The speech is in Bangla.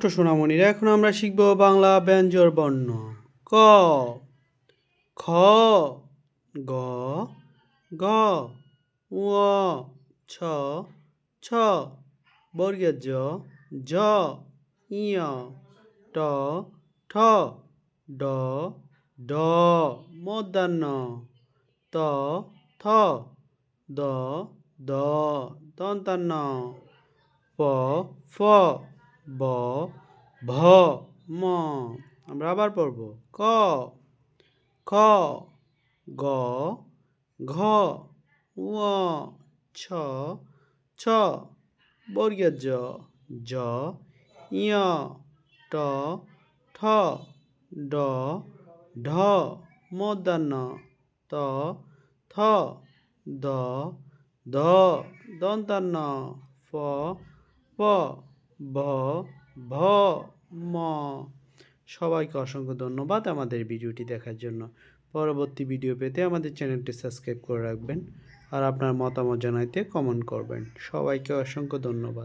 ছোট্ট সোনামণিরা, এখন আমরা শিখব বাংলা ব্যঞ্জন বর্ণ। ক, খ, গ, ঘ, ঙ, ছ, ছ, বর্গের জ, ঝ, ঞ, ট, ঠ, ড, ঢ, মূর্ধন্য ণ, ত, থ, দ, দ, দন্ত্য ন, প, ফ, ব, ভ, ম। আমরা আবার পড়ব। ক, খ, গ, ঘ, ঙ, ছ, ছ, বর্গের জ, ঝ, ঞ, ট, ঠ, ড, ঢ, মূর্ধন্য ণ, ত, থ, দ, ধ, দন্ত্য ন, ফ, প, ভ, ভ, ম। সবাইকে অসংখ্য ধন্যবাদ আমাদের ভিডিওটি দেখার জন্য। পরবর্তী ভিডিও পেতে আমাদের চ্যানেলটি সাবস্ক্রাইব করে রাখবেন আর আপনার মতামত জানাইতে কমেন্ট করবেন। সবাইকে অসংখ্য ধন্যবাদ।